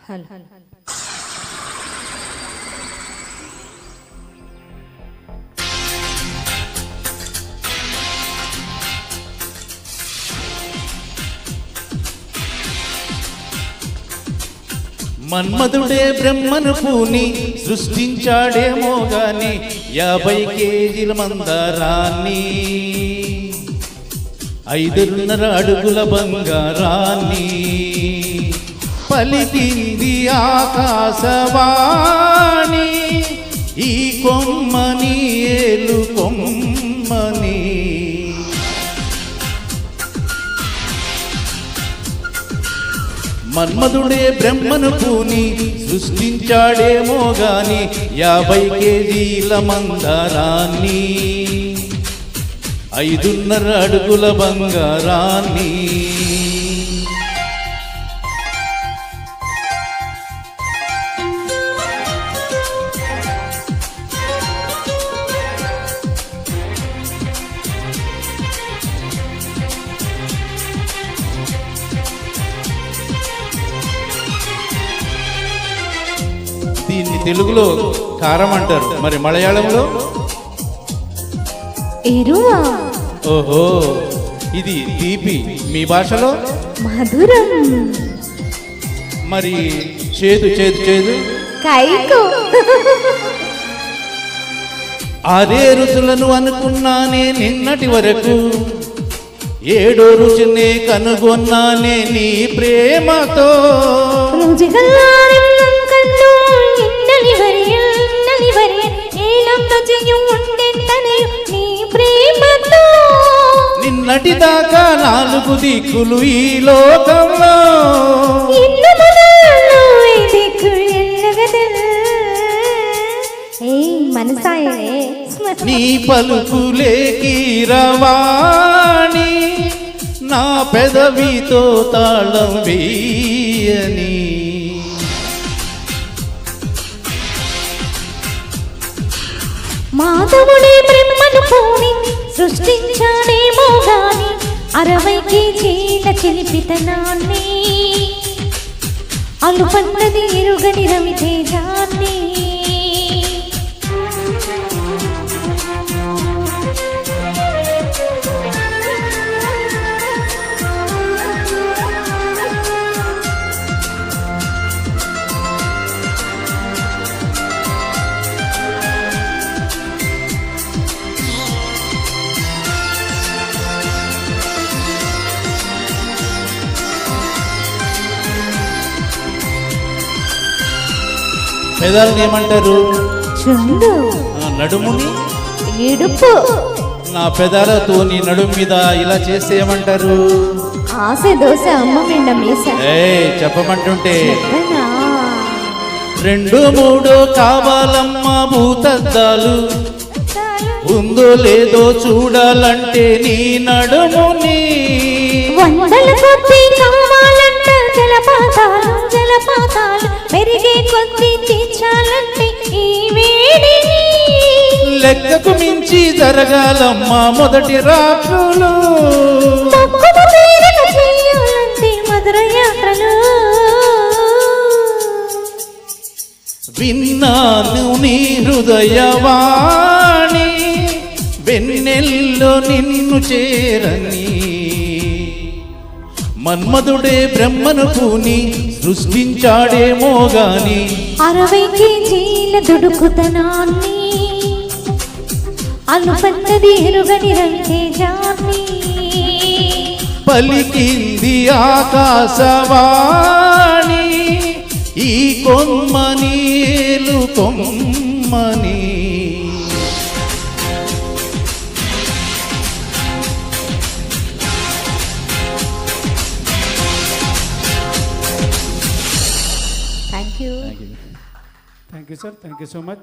మన్మధుడే బ్రహ్మను పూని సృష్టించాడేమో గాని 50 కేజీల మందారాన్ని 5.5 అడుగుల బంగారాన్ని పలికింది ఆకాశవాణి ఈ కొమ్మని ఏలు కొమ్మని. మన్మధుడే బ్రహ్మను పూని సృష్టించాడేమో గాని 50 కేజీల మందారాన్ని 5.5 అడుగుల బంగారాన్ని. దీన్ని తెలుగులో కారం అంటారు, మరి మలయాళంలో ఎరువా. ఓహో, ఇది తీపి, మీ భాషలో మధురం. మరి చేదు చేదు చేదు కైకు. 6 రుచులను అనుకున్నానే నిన్నటి వరకు 7వ రుచినే కనుగొన్నానే నీ ప్రేమతో. నిన్నటి దాకా 4 దిక్కులు ఈ లోకంలో నీ పలుకులే కీరవాణి నా పెదవితో తాళం వేయని. మాధవుడే బ్రహ్మను పూని సృష్టించాడేమో గాని 60 కేజీల చిలిపితనాన్ని అలుపన్నది ఎరుగని రవితేజాన్ని. పెదాలను ఏమంటారు? చుండు. నడుముని ఇడుపు. నా పెదాలతో నీ నడుము మీద ఇలా చేస్తే ఏమంటారు? ఆశ దోశ అమ్మ పిండ మీస. చెప్పమంటుంటే 2 3 కావాలమ్మా భూతద్దాలు ఉందో లేదో చూడాలంటే నీ నడుముని. 100 కొద్ది కావాలంట జలపాతాలు జలపాతాలు పెరిగే కొద్ది తీర్చాలంటే ఈ వేడిని. లెక్కకు మించి జరగాలమ్మా మొదటి రాత్రులు చేయాలంటే మధుర యాత్రలు. విన్నాను నీ హృదయవాణి వెన్నెల్లో నిన్ను చేరని. మన్మధుడే బ్రహ్మను పూని సృష్టించాడేమో గాని 60 కేజీల దుడుకుతనాన్ని అలుపన్నది ఎరుగని రవితేజాన్ని. పలికింది ఆకాశవాణి ఈ కొమ్మని ఏలు కొమ్మని. Thank you. Thank you, sir. Thank you so much.